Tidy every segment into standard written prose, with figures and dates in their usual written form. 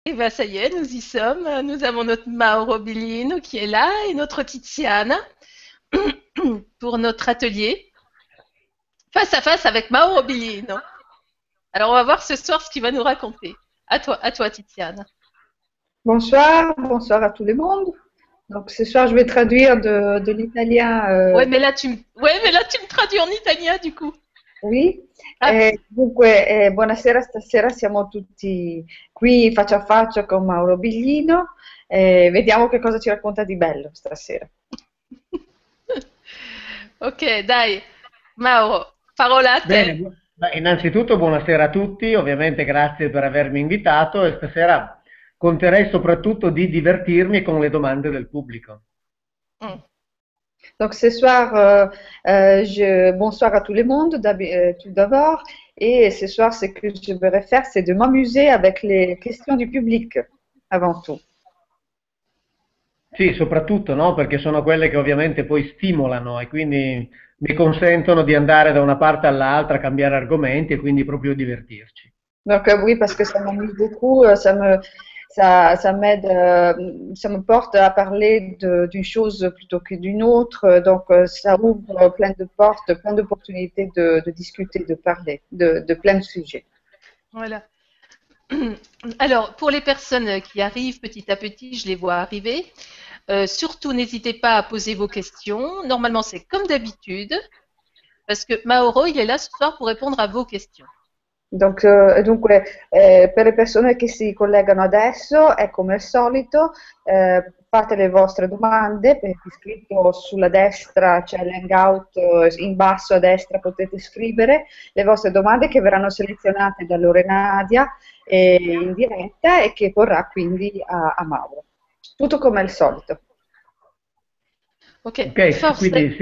Et ben ça y est, nous y sommes. Nous avons notre Mauro Billino qui est là et notre Tiziana pour notre atelier face à face avec Mauro Billino. Alors on va voir ce soir ce qu'il va nous raconter. À toi Tiziana. Bonsoir, bonsoir à tout le monde. Donc ce soir, je vais traduire de l'italien. Ouais, mais là tu me traduis en italien du coup. Oui. Ah, Dunque, buonasera, stasera siamo tutti qui faccia a faccia con Mauro Biglino. Vediamo che cosa ci racconta di bello stasera. ok, dai. Mauro, parola a Bene, te. innanzitutto buonasera a tutti, ovviamente grazie per avermi invitato e stasera conterei soprattutto di divertirmi con le domande del pubblico. Mm. Donc ce soir, bonsoir à tout le monde tout d'abord. Et ce soir, ce que je voudrais faire, c'est de m'amuser avec les questions du public avant tout. Sì, soprattutto no, perché sono quelle che ovviamente poi stimolano e quindi mi consentono di andare da una parte all'altra, cambiare argomenti e quindi proprio divertirci. Donc oui, parce que ça m'amuse beaucoup, ça m'aide, ça me porte à parler d'une chose plutôt que d'une autre. Donc ça ouvre plein de portes, plein d'opportunités de discuter, de parler de plein de sujets. Voilà. Alors, pour les personnes qui arrivent petit à petit, je les vois arriver. Surtout, n'hésitez pas à poser vos questions. Normalement, c'est comme d'habitude, parce que Mauro, il est là ce soir pour répondre à vos questions. Donc, dunque, per le persone che si collegano adesso, è come al solito, fate le vostre domande, per iscritto sulla destra c'è l'hangout, in basso a destra potete scrivere le vostre domande che verranno selezionate da Lorenadia in diretta e che porrà quindi a Mauro. Tutto come al solito. Ok, Ok, force. quindi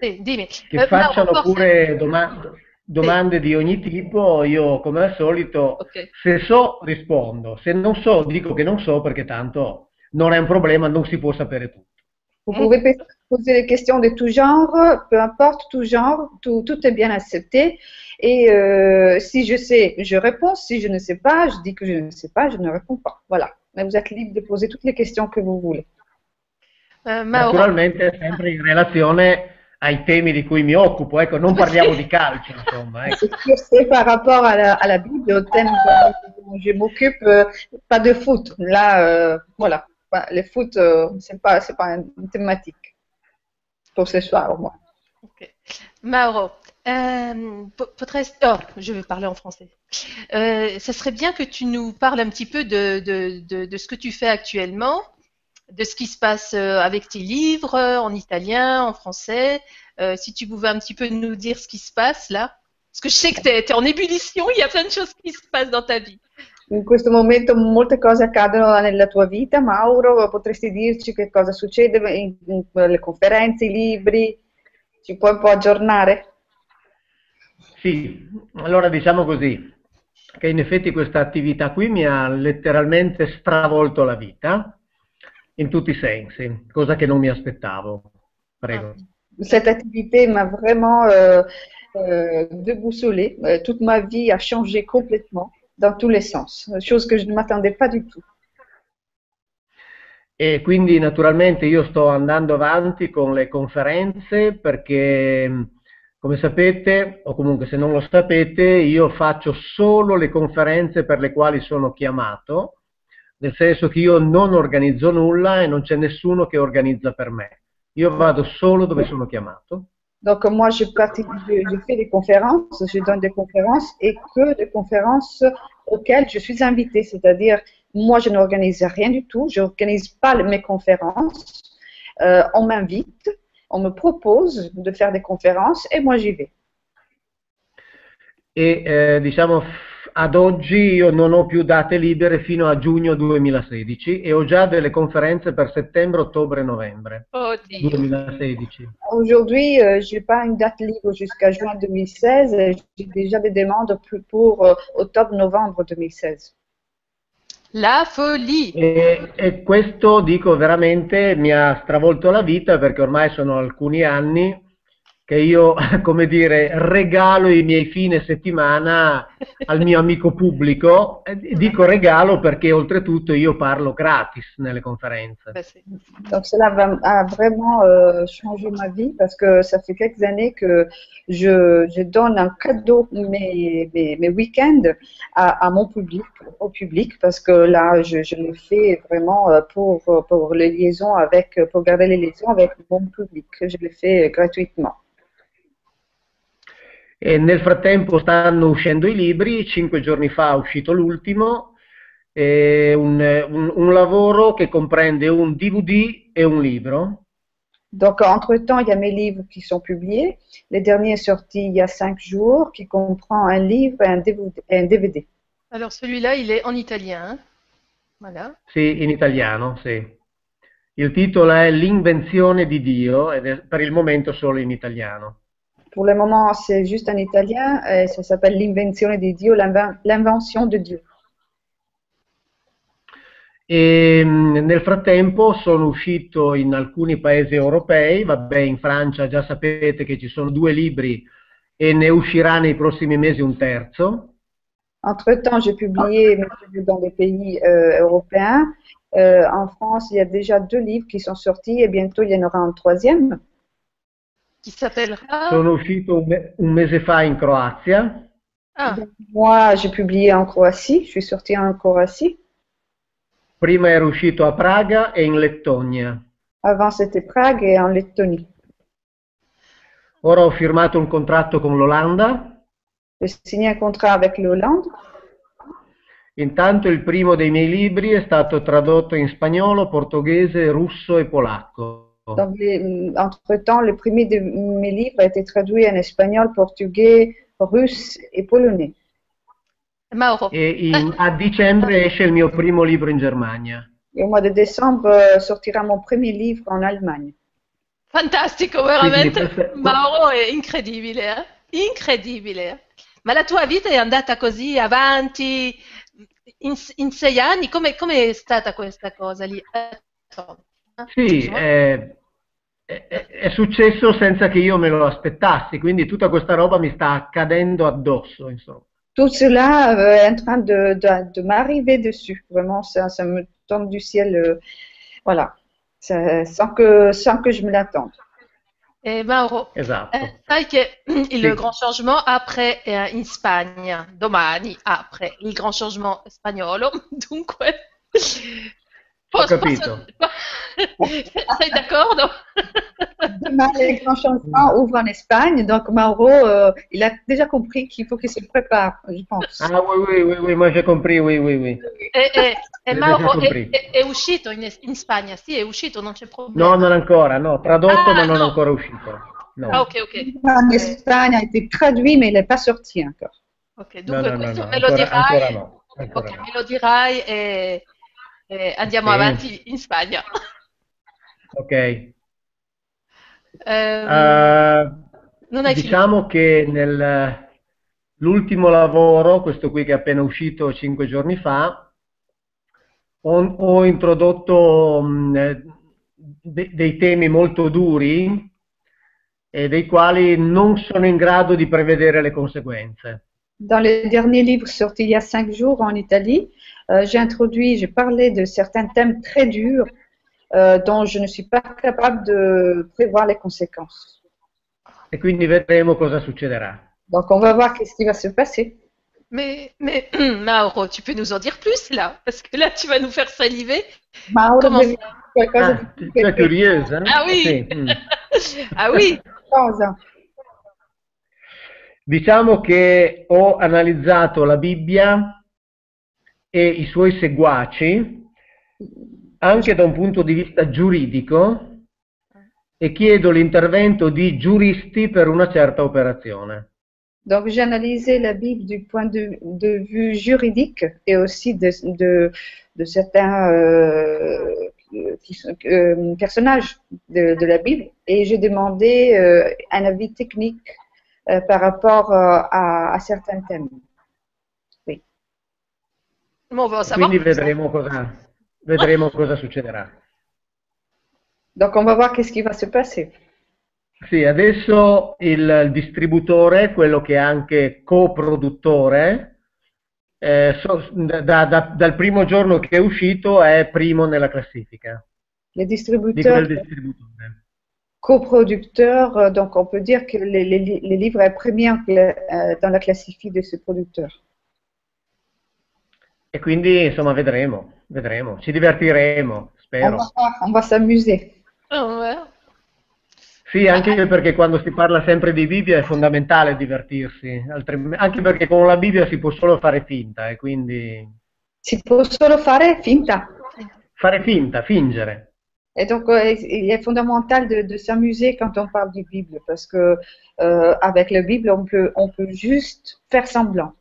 sì, Dimmi. che Mauro, facciano forse. pure Sì, domande di ogni tipo, io come al solito, ok. se so rispondo, se non so dico che non so perché tanto non è un problema, non si può sapere tutto. Vous Mm. pouvez poser des questions de tout genre, peu importe tout genre, tout est bien accepté. Et si je sais, je réponds. Si je ne sais pas, je dis que je ne sais pas, je ne réponds pas. Voilà. Mais vous êtes libre de poser toutes les questions que vous voulez. Mauro. Naturalmente sempre in relazione ai temi di cui mi occupo, ecco, non parliamo di calcio, insomma, ecco. C'est sûr, c'est par rapport à la Bible, au thème dont je m'occupe, pas de foot. Là, voilà. Le foot, c'est pas une thématique pour ce soir au moins. Ok. Mauro, oh, je vais parler en français. Ça serait bien que tu nous parles un petit peu de ce que tu fais actuellement, de ce qui se passe avec tes livres en italien, en français. Si tu pouvais un petit peu nous dire ce qui se passe là. Parce que je sais que tu es en ébullition, il y a plein de choses qui se passent dans ta vie. In questo momento molte cose accadono nella tua vita, Mauro, potresti dirci che cosa succede in le conferenze, i libri? Ci puoi un po' aggiornare? Sì, allora diciamo così, che in effetti questa attività qui mi ha letteralmente stravolto la vita, in tutti i sensi, cosa che non mi aspettavo. Ah. Prego. Cette activité m'a vraiment déboussolée. Toute ma vie a changé complètement dans tous les sens, chose que je ne m'attendais pas du tout. E quindi naturalmente io sto andando avanti con le conferenze perché, come sapete, o comunque se non lo sapete, io faccio solo le conferenze per le quali sono chiamato, nel senso che io non organizzo nulla e non c'è nessuno che organizza per me. Io vado solo dove sono chiamato. Donc moi, je fais des conférences, je donne des conférences et que des conférences auxquelles je suis invitée. C'est-à-dire, moi, je n'organise rien du tout, je n'organise pas mes conférences. On m'invite, on me propose de faire des conférences et moi, j'y vais. E diciamo ad oggi io non ho più date libere fino a giugno 2016 e ho già delle conferenze per settembre, ottobre e novembre Oddio. 2016. Aujourd'hui, je n'ai pas une date libre jusqu'à juin 2016 et j'ai déjà des demandes pour octobre-novembre 2016. La folie. E questo dico veramente mi ha stravolto la vita perché ormai sono alcuni anni che io, come dire, regalo i miei fine settimana al mio amico pubblico. Dico regalo perché oltretutto io parlo gratis nelle conferenze. Bah, c'est- Donc cela a vraiment changé ma vie parce que ça fait quelques années que je donne un cadeau mes week-ends à mon public, au public, parce que là, je le fais vraiment pour les liaisons avec, pour garder les liaisons avec mon public. Je le fais gratuitement. E nel frattempo stanno uscendo i libri, 5 giorni fa è uscito l'ultimo, un lavoro che comprende un DVD e un libro. Donc, entre-temps, il y a mes livres qui sont publiés. Le dernier est sorti il y a 5 jours, qui comprend un livre et un DVD. Alors celui-là, il est en italien, hein. Voilà. Sì, in italiano, sì. Il titolo è L'invenzione di Dio ed è per il momento solo in italiano. Pour le moment, c'est juste en italien et ça s'appelle L'invenzione di Dio, l'invention de Dieu. E nel frattempo sono uscito in alcuni paesi europei, vabbè, in Francia già sapete che ci sono 2 libri e ne uscirà nei prossimi mesi un terzo. Entre-temps, j'ai publié mes livres dans des pays européens. En France, il y a déjà 2 livres qui sont sortis et bientôt il y en aura un troisième. Qui s'appellera... Sono uscito un mese fa in Croazia. Ah, Moi, j'ai publié en Croatie. Je suis sortie en Croatie. Prima ero uscito a Praga e in Lettonia. Avant, c'était Prague et en Lettonie. Ora ho firmato un contratto con l'Olanda. J'ai signé un contrat avec l'Hollande. Intanto il primo dei miei libri è stato tradotto in spagnolo, portoghese, russo e polacco. Donc, entre-temps, le premier de mes livres a été traduit en espagnol, portugais, russe et polonais. Mauro. E a dicembre esce il mio primo libro in Germania. Et au mois de décembre sortira mon premier livre en Allemagne. Fantastico, veramente. Mauro è incredibile, eh? Incredibile. Ma la tua vita è andata così avanti in 6 anni? Come è stata questa cosa lì? Sì, è successo senza che io me lo aspettassi, quindi tutta questa roba mi sta accadendo addosso, insomma. Tout cela est en train de m'arriver dessus. Vraiment, ça me tombe du ciel, voilà, sans que je me l'attende. Mauro, Esatto. sai che il Sì. grand changement apre in Spagna, domani apre il grand changement spagnolo, dunque... Ho capito. Sei d'accordo? Demain, les grands changements ouvrent en Espagne, donc Mauro, il a déjà compris qu'il faut qu'il se prépare, je pense. Ah, oui, moi j'ai compris, oui. E Mauro compris. è uscito in Spagna, sì, è uscito, non c'è problema. No, non ancora, no, tradotto ma non no. ancora uscito. No. Ah, ok. En Espagne a été traduit, mais il n'est pas sorti encore. Ok, dunque No, questo no, me lo dirai. ancora no. Ancora Ok, no. me lo dirai e andiamo Sì. avanti in Spagna. Ok. Non hai Diciamo che nell'ultimo lavoro, questo qui che è appena uscito 5 giorni fa, ho introdotto dei temi molto duri e dei quali non sono in grado di prevedere le conseguenze. Dans le dernier livre sorti il y a 5 jours en Italie, j'ai parlé de certains thèmes très durs dont je ne suis pas capable de prévoir les conséquences. E quindi vedremo cosa succederà. Donc on va voir qu'est-ce qui va se passer. Mais Mauro, tu peux nous en dire plus là? Parce que là, tu vas nous faire saliver. Mauro, Comment devi dire qualcosa di Tu è curiosa? Ah oui! Sì. Ah oui! Cosa? Diciamo che ho analizzato la Bibbia e i suoi seguaci anche da un punto di vista giuridico e chiedo l'intervento di giuristi per una certa operazione. Donc j'ai analysé la Bible du point de vue juridique et aussi de certains personnages de la Bible et j'ai demandé un avis technique par rapport à certains thèmes. Oui. Bon, on va en savoir Quindi plus. vedremo cosa succederà. Donc on va voir qu'est-ce qui va se passer. Sì, adesso il distributore, quello che è anche coproduttore, dal primo giorno che è uscito è primo nella classifica. Les Dico distributeurs, del distributore. coproducteurs, donc on peut dire que les livres est premier dans la classifie de ces producteurs. E quindi insomma vedremo, ci divertiremo, spero. On va s'amuser. Oh, ouais. Sì, anche perché quando si parla sempre di Bibbia è fondamentale divertirsi, anche perché con la Bibbia si può solo fare finta e quindi Si può solo fare finta. fare finta, fingere. Et donc, il est fondamental de s'amuser quand on parle du Bible, parce que avec la Bible, on peut juste faire semblant.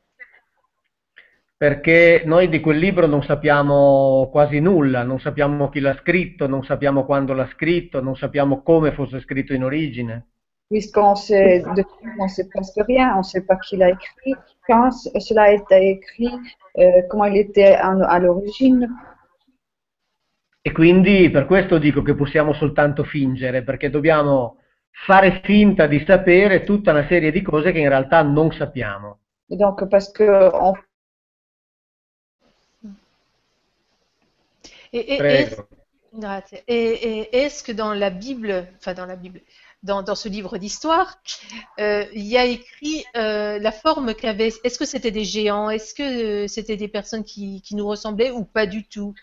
Perché noi di quel libro non sappiamo quasi nulla, non sappiamo chi l'ha scritto, non sappiamo quando l'ha scritto, non sappiamo come fosse scritto in origine. Puisqu'on sait, on sait presque rien, on ne sait pas qui l'a écrit, quand cela a été écrit, comment il était à l'origine. E quindi per questo dico che possiamo soltanto fingere, perché dobbiamo fare finta di sapere tutta una serie di cose che in realtà non sappiamo. Et donc, parce que Et Prego. grazie. Et est-ce que dans la Bible, enfin dans la Bible, dans ce livre d'histoire, il y a écrit la forme qu'avaient. Est-ce que c'était des géants? Est-ce que c'était des personnes qui nous ressemblaient ou pas du tout?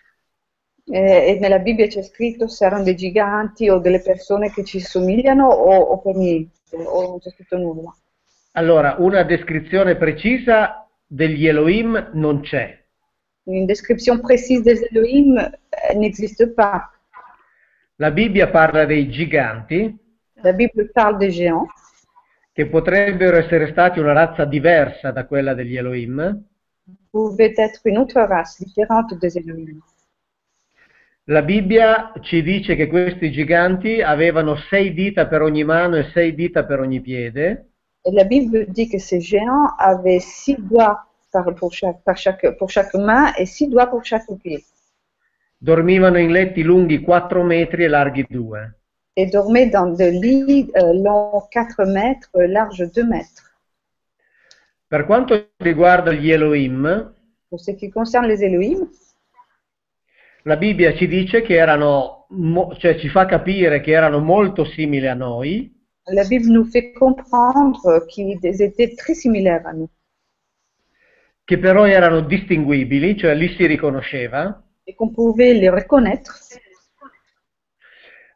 e nella Bibbia c'è scritto se erano dei giganti o delle persone che ci somigliano o per niente, o non c'è scritto nulla. Allora, una descrizione precisa degli Elohim non c'è. Une description précise des Elohim n'existe pas. La Bibbia parla dei giganti, La Bible parle des géants, che potrebbero essere stati una razza diversa da quella degli Elohim. pouvaient être une autre race différente des Elohim. La Bibbia ci dice che questi giganti avevano 6 dita per ogni mano e 6 dita per ogni piede, Et la Bible dit que ces géants avaient 6 doigts pour chaque main et 6 doigts pour chaque pied. dormivano in letti lunghi 4 metri e larghi 2. Et dormaient dans des lits longs 4 mètres, larges 2 mètres. Per quanto riguarda gli Elohim, Pour ce qui concerne les Elohim, la Bibbia ci dice che cioè ci fa capire che erano molto simili a noi, la Bible nous fait comprendre qu'ils étaient très similaires à nous che però erano distinguibili, cioè li si riconosceva, et qu'on pouvait les reconnaître,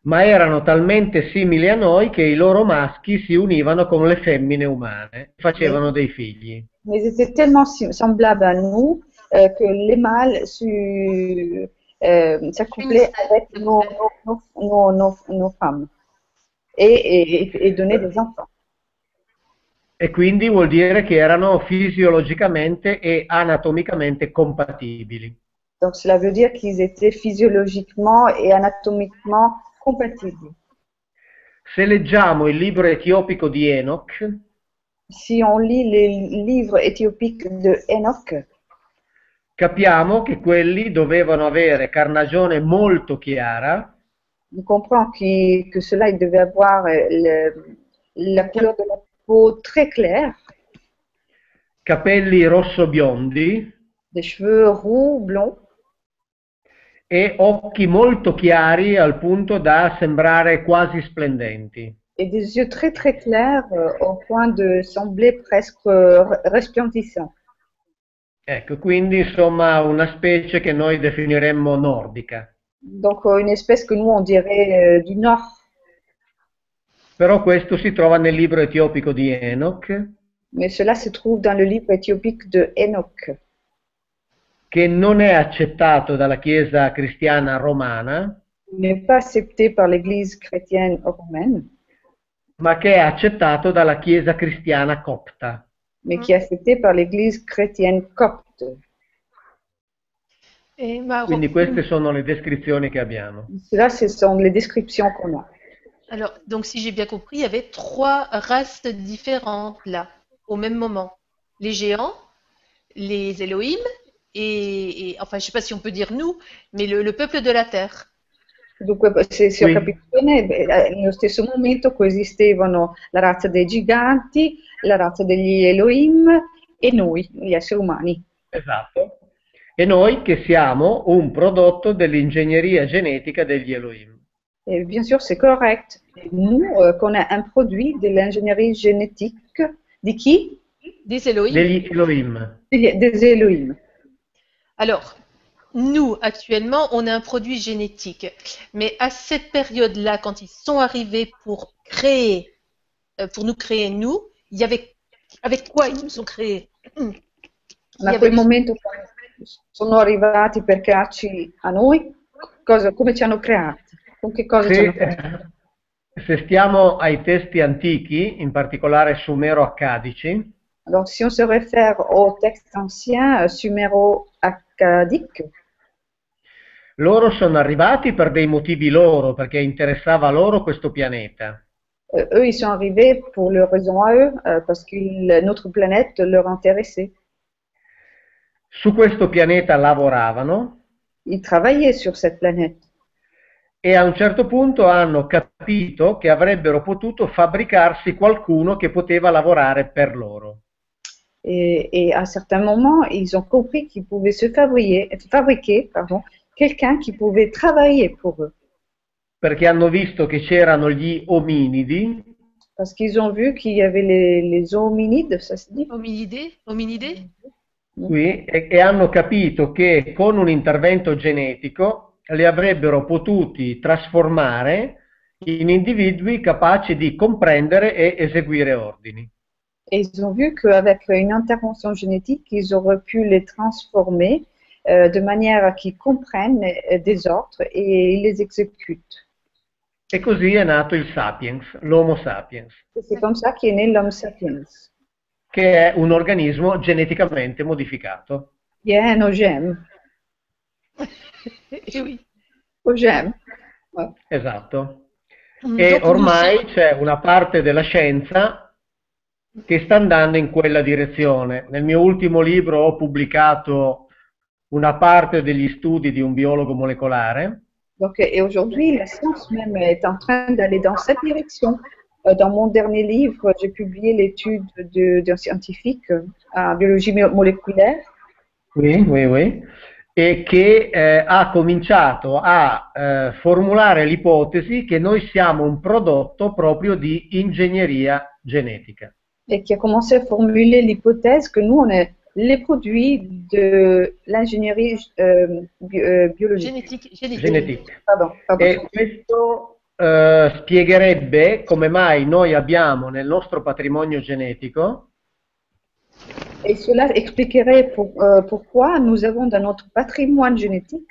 ma erano talmente simili a noi che i loro maschi si univano con le femmine umane, facevano dei figli. mais ils étaient tellement semblables à nous que les mâles s'accouplaient avec nos femmes et donnaient des enfants. E quindi vuol dire che erano fisiologicamente e anatomicamente compatibili. Donc cela veut dire qu'ils étaient physiologiquement et anatomiquement compatibles. Se leggiamo il libro etiopico di Enoch, Si on lit les livres éthiopiques de Enoch, capiamo che quelli dovevano avere carnagione molto chiara, on comprend que cela, il devait avoir la couleur de la peau très claire, capelli rosso-biondi des cheveux roux, blonds, e occhi molto chiari al punto da sembrare quasi splendenti. et des yeux très très clairs au point de sembler presque resplendissants. Ecco, quindi insomma una specie che noi definiremmo nordica. Donc une espèce que nous on dirait du nord. Però questo si trova nel libro etiopico di Enoch, Mais cela se trouve dans le livre éthiopique de Enoch, che non è accettato dalla Chiesa cristiana romana, n'est pas accepté par l'Église chrétienne romaine, ma che è accettato dalla Chiesa cristiana copta. mais qui est accepté par l'Église chrétienne copte. Quindi queste sono le descrizioni che abbiamo. Cela, ce sont les descriptions qu'on a. Alors, donc si j'ai bien compris, il y avait trois races différentes là, au même moment. Les géants, les Elohim enfin je ne sais pas si on peut dire nous, mais le peuple de la terre. Dunque, se ho Qui, capito bene, nello stesso momento coesistevano la razza dei giganti, la razza degli Elohim e noi, gli esseri umani. esatto. E noi che siamo un prodotto dell'ingegneria genetica degli Elohim. Et bien sûr, c'est correct. Et nous, qu'on est un produit de l'ingénierie génétique de qui? Des Elohim. Degli Elohim. Des Elohim. Alors, nous, actuellement, on a un produit génétique. Mais à cette période-là, quand ils sont arrivés pour créer, pour nous créer nous, il y avait, avec quoi ils nous ont créés? Il y Ma avait, quel momento sono arrivati per crearci a noi, come ci hanno creati? Con che cosa ci hanno Se, creati? se stiamo ai testi antichi, in particolare sumero-accadici, Alors, si on se réfère au texte ancien suméro-akkadique, loro sono arrivati per dei motivi loro, perché interessava loro questo pianeta. eux, ils sont arrivés pour leur raison à eux, parce que notre planète leur intéressait. Su questo pianeta lavoravano Ils travaillaient sur cette planète. e a un certo punto hanno capito che avrebbero potuto fabbricarsi qualcuno che poteva lavorare per loro. Et à certains moments, ils ont compris qu'ils pouvaient se fabriquer quelqu'un qui pouvait travailler pour eux. Perché hanno visto che c'erano gli ominidi, Parce qu'ils ont vu qu'il y avait les hominides, ça se dit? hominidés, hominidés? qui, e hanno capito che con un intervento genetico li avrebbero potuti trasformare in individui capaci di comprendere e eseguire ordini. Et ils ont vu qu'avec une intervention génétique, ils auraient pu les transformer de manière à qu'ils comprennent des ordres et ils les exécutent. E così è nato il Sapiens, l'Homo sapiens, Et c'est comme ça qu'est né l'homme sapiens. che è un organismo geneticamente modificato. Il y a un OGM. Eh oui. OGM. Ouais. Esatto. E Donc, nous ormai sommes, c'è una parte della scienza che sta andando in quella direzione. Nel mio ultimo libro ho pubblicato una parte degli studi di un biologo molecolare. Donc, et aujourd'hui, la science même est en train d'aller dans cette direction. Dans mon dernier livre, j'ai publié l'étude d'un scientifique en biologie moléculaire Oui, oui, oui. E che ha cominciato a formulare l'ipotesi che noi siamo un prodotto proprio di ingegneria genetica. et qui a commencé à formuler l'hypothèse que nous, on est les produits de l'ingénierie biologique. génétique. Genetic. Pardon. E questo spiegherebbe come mai noi abbiamo nel nostro patrimonio genetico Et cela expliquerait pourquoi nous avons dans notre patrimoine génétique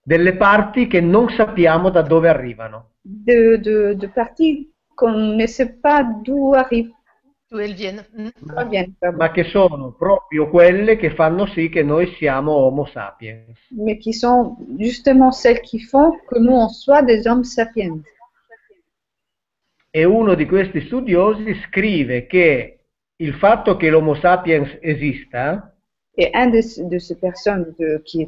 delle parti che non sappiamo da dove arrivano. de parties qu'on ne sait pas d'où arrivent. D'où elles viennent. Ma che sono proprio quelle che fanno sì che noi siamo Homo sapiens. Mais qui sont justement celles qui font que nous, on soit des hommes sapiens. E uno di questi studiosi scrive che il fatto che l'Homo sapiens esista Et un de ces personnes qui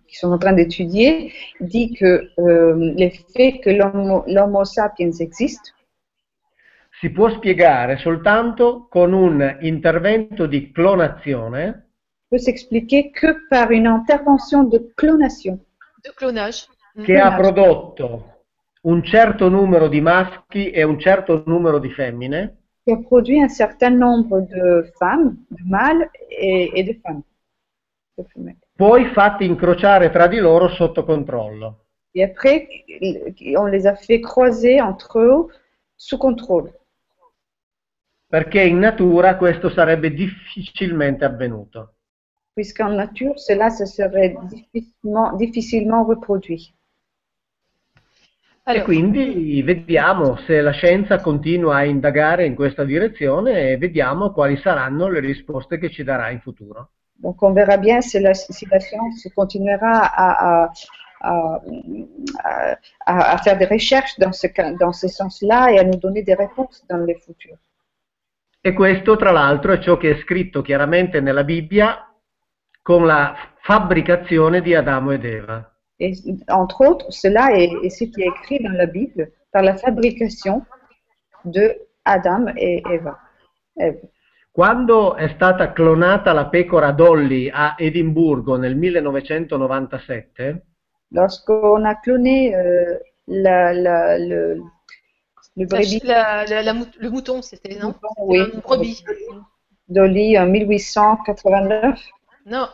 sont en train d'étudier dit que le fait que l'Homo sapiens existe si può spiegare soltanto con un intervento di clonazione peut s'expliquer que par une intervention de clonation De clonage. che ha prodotto un certo numero di maschi e un certo numero di femmine qui a produit un certain nombre de femmes, de mâles et de femmes. poi fatti incrociare tra di loro sotto controllo. Et après, on les a fait croiser entre eux sous contrôle. Perché in natura questo sarebbe difficilmente avvenuto. Puisqu'en nature, cela se serait difficilement reproduit. E quindi vediamo se la scienza continua a indagare in questa direzione e vediamo quali saranno le risposte che ci darà in futuro. Donc on verra bien si la science continuera à faire des recherches dans ce sens-là et à nous donner des réponses dans le futur. E questo, tra l'altro, è ciò che è scritto chiaramente nella Bibbia con la fabbricazione di Adamo ed Eva. Et entre autres, cela est ce qui est écrit dans la Bible par la fabrication de Adam et Eva. Quando è stata clonata la pecora Dolly a Edimburgo nel 1997, Lorsqu'on a cloné le brebis, Le mouton, c'était, non? mouton, C'était oui, une brebis. Dolly en 1889. Non,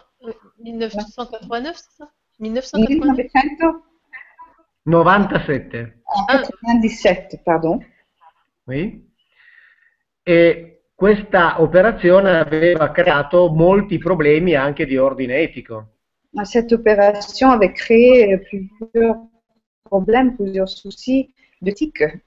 1989, c'est ça? 1989? 1997, 97, pardon. sì? E questa operazione aveva creato molti problemi anche di ordine etico. Cette opération avait créé plusieurs problèmes, plusieurs soucis d'éthique.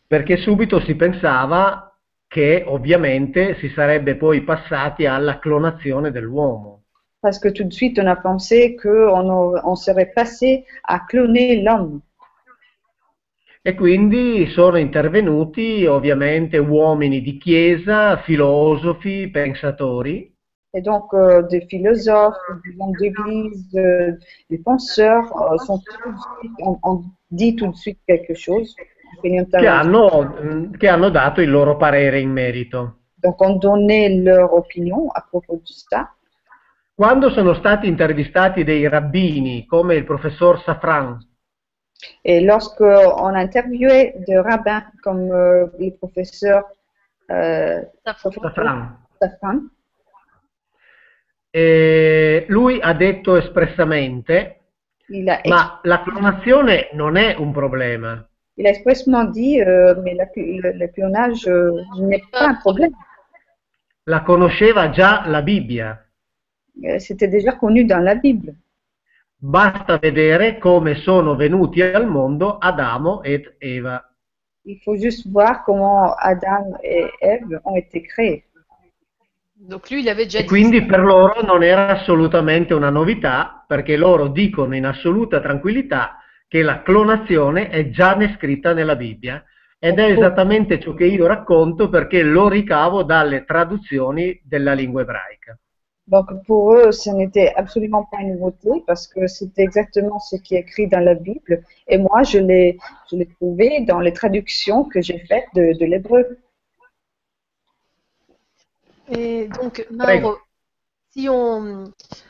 Perché subito si pensava che ovviamente si sarebbe poi passati alla clonazione dell'uomo. Parce que tout de suite, on a pensé qu'on serait passé à cloner l'homme. E quindi sono intervenuti ovviamente uomini di chiesa, filosofi, pensatori, Et donc, des philosophes, des hommes d'église, des penseurs ont dit tout de suite quelque chose. che hanno dato il loro parere in merito. Donc, ont donné leur opinion à propos de ça. Quando sono stati intervistati dei rabbini come il professor Safran, Et lorsqu'on a interviewé des rabbins comme le professeur Safran, Safran, lui ha detto espressamente, ma la clonazione non è un problema. Il a expressement dit, mais le clonage n'est pas un problème. La conosceva già la Bibbia. C'était déjà connu dans la Bible. Basta vedere come sono venuti al mondo Adamo ed Eva. Il faut juste voir comment Adam et Ève ont été créés. Donc lui, il avait déjà E dit quindi ça. per loro non era assolutamente una novità, perché loro dicono in assoluta tranquillità che la clonazione è già descritta nella Bibbia ed è esattamente ciò che io racconto perché lo ricavo dalle traduzioni della lingua ebraica. Donc pour eux, ce n'était absolument pas une nouveauté parce que c'était exactement ce qui est écrit dans la Bible. Et moi, je l'ai trouvé dans les traductions que j'ai faites de l'hébreu. Et donc, Mauro,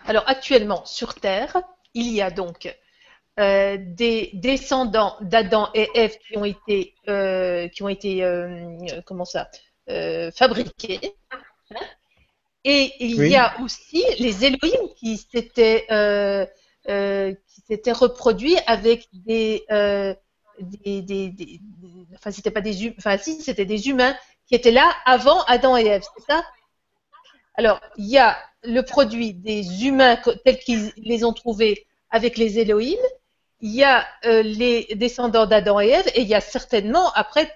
alors actuellement sur Terre, il y a donc des descendants d'Adam et Ève qui ont été comment ça, fabriqués. Hein. Et il y a aussi les Elohim qui s'étaient reproduits avec enfin c'était pas des humains, enfin si c'était des humains qui étaient là avant Adam et Ève, c'est ça? Alors il y a le produit des humains tels qu'ils les ont trouvés avec les Elohim, il y a les descendants d'Adam et Ève et il y a certainement après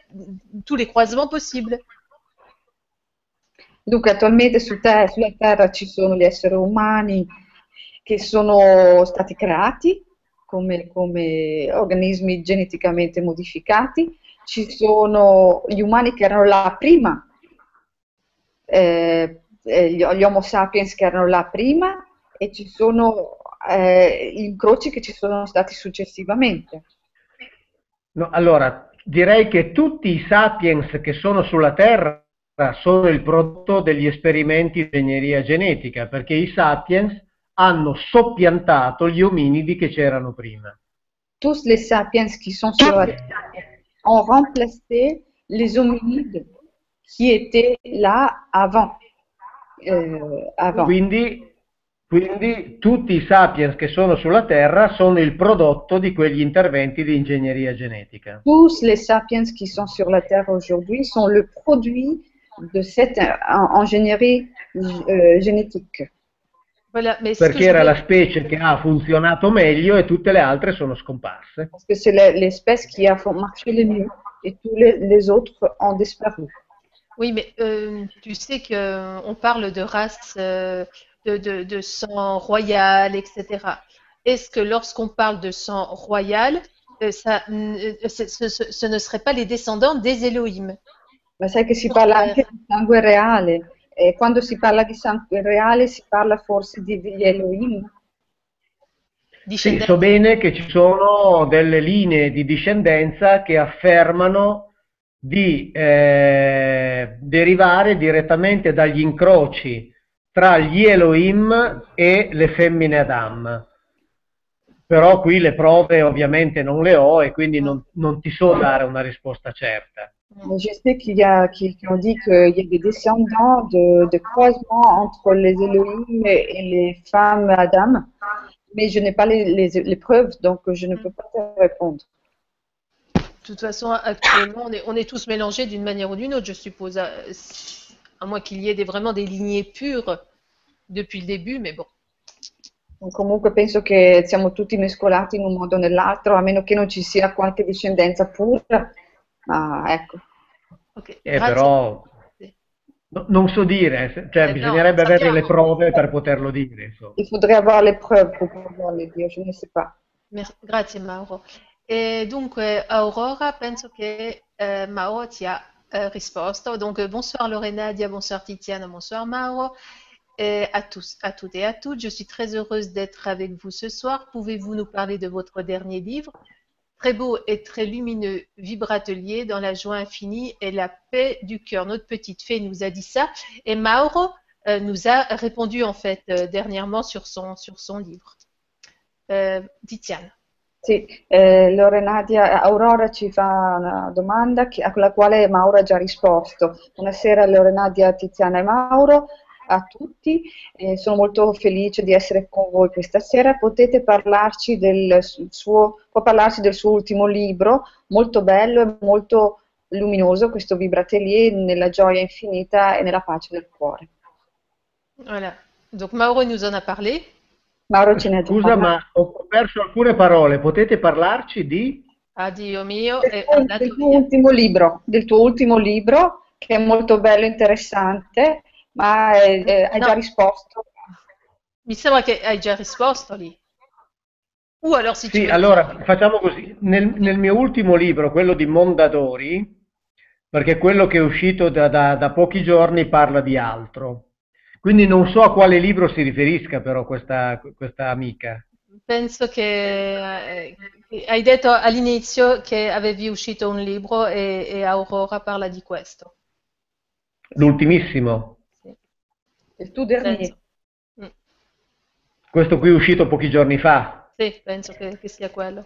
tous les croisements possibles. Donc attualmente sulla Terra ci sono gli esseri umani che sono stati creati come organismi geneticamente modificati, ci sono gli umani che erano là prima, gli Homo sapiens che erano là prima e ci sono gli incroci che ci sono stati successivamente. No, allora, direi che tutti i sapiens che sono sulla Terra sono il prodotto degli esperimenti di ingegneria genetica, perché i sapiens hanno soppiantato gli ominidi che c'erano prima. Tous les sapiens qui sont sur la Terre ont remplacé les hominides qui étaient là avant. Quindi tutti i sapiens che sono sulla Terra sono il prodotto di quegli interventi di ingegneria genetica. Tous les sapiens qui sont sur la Terre aujourd'hui sont le produit de cette ingénierie génétique. Voilà, mais perché era la specie che ha funzionato meglio e tutte le altre sono scomparse. Parce que c'est l'espèce qui a marché le mieux et tous les autres ont disparu. Oui, mais tu sais qu'on parle de race, de sang royal, etc. Est-ce que lorsqu'on parle de sang royal, ce ne serait pas les descendants des Elohim? Ma sai che si parla anche di sangue reale, e quando si parla di sangue reale si parla forse degli Elohim? Sì, so discendenza. bene che ci sono delle linee di discendenza che affermano di derivare direttamente dagli incroci tra gli Elohim e le femmine Adam. Però qui le prove ovviamente non le ho e quindi Mm, non ti so dare una risposta certa. mm. Je sais qu'il y a qui ont dit qu'il y a des descendants de croisements entre les Elohim et les femmes Adam, mais je n'ai pas les preuves, donc je ne peux pas te répondre. De toute façon, actuellement, on est tous mélangés d'une manière ou d'une autre, je suppose, à moins qu'il y ait vraiment des lignées pures depuis le début, mais bon. Comunque penso che siamo tutti mescolati in un modo o nell'altro, a meno che non ci sia qualche discendenza pura. Ma ecco, Ok, grazie. Però Sì. non so dire, cioè No, bisognerebbe avere le sappiamo. prove per poterlo dire, insomma. il faudrait avoir les preuves pour pouvoir le dire, je ne sais pas. Grazie Mauro. E dunque, Aurora, penso che Mauro ti ha risposto. Donc, bonsoir Lorena, Nadia, bonsoir Tiziana, bonsoir Mauro. À tous, à toutes et à toutes, je suis très heureuse d'être avec vous ce soir. Pouvez-vous nous parler de votre dernier livre? Très beau et très lumineux, vibratelier dans la joie infinie et la paix du cœur. Notre petite fée nous a dit ça et Mauro nous a répondu en fait dernièrement sur son livre. Tiziana. Sì, Lorenadia, Aurora ci fa una domanda alla quale Mauro ha già risposto. Buonasera Lorenadia, Tiziana e Mauro, a tutti. Sono molto felice di essere con voi questa sera. Potete parlarci può parlarci del suo ultimo libro, molto bello e molto luminoso, questo Vibratelier nella gioia infinita e nella pace del cuore. Voilà. Donc Mauro nous en a parlé. Mauro ce ne ha già Scusa, parlato. ma ho perso alcune parole, potete parlarci di? Addio mio è Del andato tuo via. ultimo libro, del tuo ultimo libro, che è molto bello e interessante, ma hai No, già risposto. mi sembra che hai già risposto lì. Ou alors si tu Sì, veux dire. allora facciamo così. Nel mio ultimo libro, quello di Mondadori, perché quello che è uscito da pochi giorni parla di altro. Quindi non so a quale libro si riferisca però questa amica. Penso che hai detto all'inizio che avevi uscito un libro e Aurora parla di questo. L'ultimissimo. Sì, Il tuo dernier. penso. Mm. Questo qui è uscito pochi giorni fa. Sì, penso che sia quello.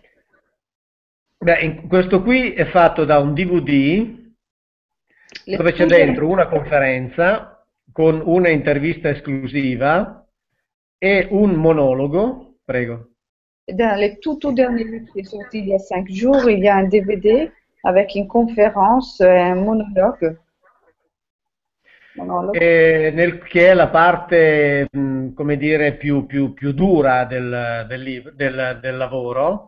Beh, questo qui è fatto da un DVD Le dove c'è tue dentro dernier. una conferenza con una intervista esclusiva e un monologo. Prego. Dans les tout derniers livres qui est sorti il y a 5 jours, il y a un DVD avec une conférence, un monologue. Monologue. Che è la parte, come dire, più dura del lavoro,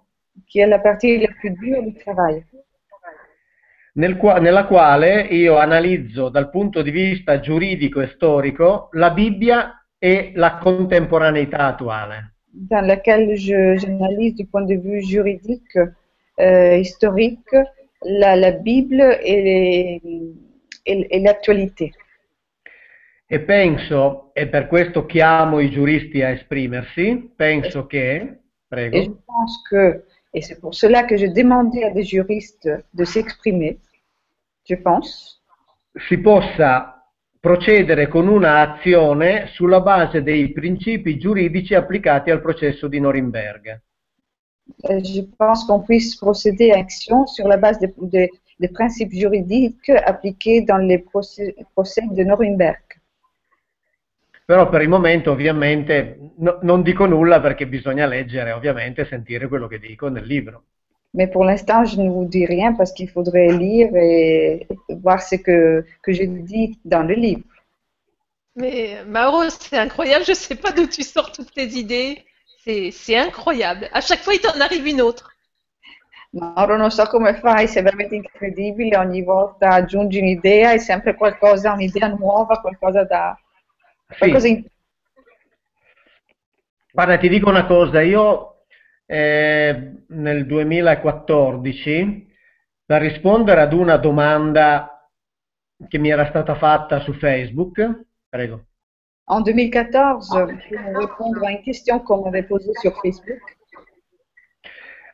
Qui est la partie la plus dure du travail. nella quale io analizzo dal punto di vista giuridico e storico la Bibbia e la contemporaneità attuale. Dans laquelle j'analyse du point de vue juridique, historique, la Bible et l'actualité. E penso, e per questo chiamo i giuristi a esprimersi, penso che, Et je prego, pense que, et c'est pour cela que je demandais à des juristes de s'exprimer, je pense, si possa procedere con una azione sulla base dei principi giuridici applicati al processo di Norimberga. je pense qu'on puisse procéder à action sur la base des principes juridiques appliqués dans les procès de Nuremberg. Però per il momento ovviamente non dico nulla perché bisogna leggere, ovviamente, e sentire quello che dico nel libro. Mais pour l'instant, je ne vous dis rien parce qu'il faudrait lire et voir ce que je dis dans le livre. Mais Mauro, c'est incroyable, je ne sais pas d'où tu sors toutes tes idées. C'est incroyable. À chaque fois, il t'en arrive une autre. Mauro, non so come fai, sei veramente incredibile, ogni volta aggiungi un'idea e sempre qualcosa, un'idea nuova, qualcosa Sì, in... guarda, ti dico una cosa, io nel 2014, per rispondere ad una domanda che mi era stata fatta su Facebook, prego. En 2014, pour répondre à une question qu'on m'avait posée sur Facebook,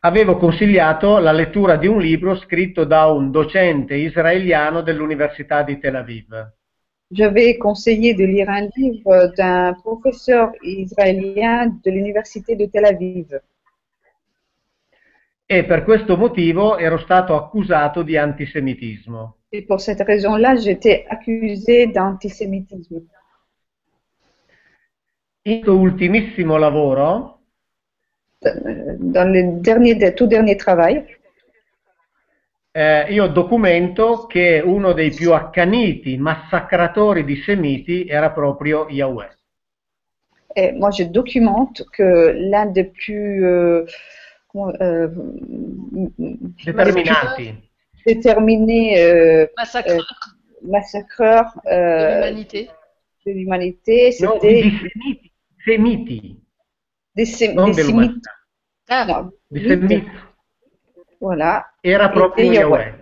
avevo consigliato la lettura di un libro scritto da un docente israeliano dell'Università di Tel Aviv. J'avais conseillé de lire un livre d'un professeur israélien de l'université de Tel Aviv. E per questo motivo ero stato accusato di antisemitismo. Et pour cette raison-là, j'étais accusée d'antisémitisme. In questo ultimissimo lavoro Dans le tout dernier travail, io documento che uno dei più accaniti massacratori di semiti era proprio Yahweh. et moi je documente que l'un des plus Determinati. déterminés massacreurs de l'humanité. de l'humanité, No, c'était di semiti, non des dell'umanità, Sémites. Ah, Non, di Sémites, semiti. voilà, Era proprio Yahweh.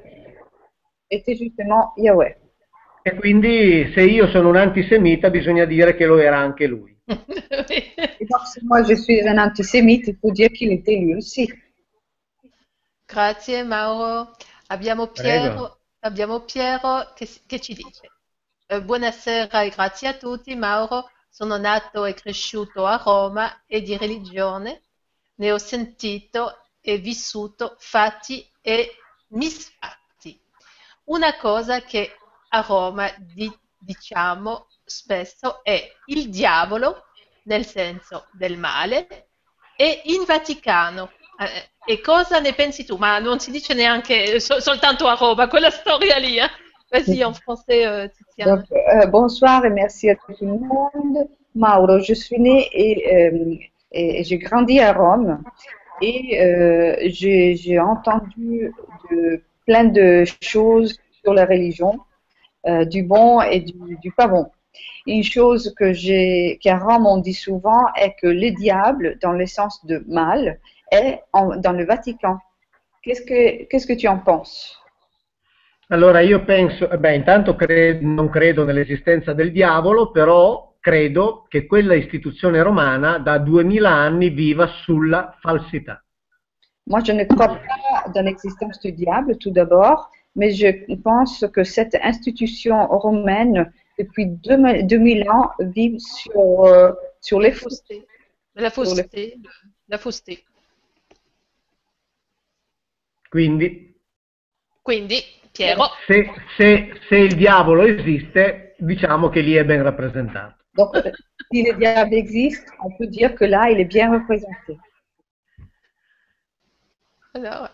était justement Yahweh. E quindi se io sono un antisemita bisogna dire che lo era anche lui. Et donc, si moi je suis un antisémite, il faut dire qu'il était lui aussi. Grazie Mauro. Abbiamo Piero che ci dice. Buonasera e grazie a tutti. Mauro, sono nato e cresciuto a Roma e di religione ne ho sentito e vissuto fatti e misfatti. Una cosa che a Roma diciamo spesso è il diavolo, nel senso del male, e in Vaticano. E cosa ne pensi tu? Ma non si dice neanche soltanto a Roma, quella storia lì. Vas-y, en français, Tiziana. Donc, bonsoir et merci à tout le monde. Mauro, je suis née et j'ai grandi à Rome et j'ai entendu plein de choses sur la religion, du bon et du pas bon. Une chose qu'à Rome on dit souvent est que le diable, dans le sens de mal, est dans le Vatican. Qu'est-ce que tu en penses? Allora io penso, intanto non credo nell'esistenza del diavolo, però credo che quella istituzione romana da 2000 anni viva sulla falsità. Moi, je ne crois pas dans l'existence du diable, tout d'abord, mais je pense que cette institution romaine, depuis 2000 ans, vit sur les faussetés. La fausseté. La fausseté. Quindi, Piero. se il diavolo esiste, diciamo che lì è ben rappresentato. Donc, si le diable existe, on peut dire que là, il est bien représenté. Alors,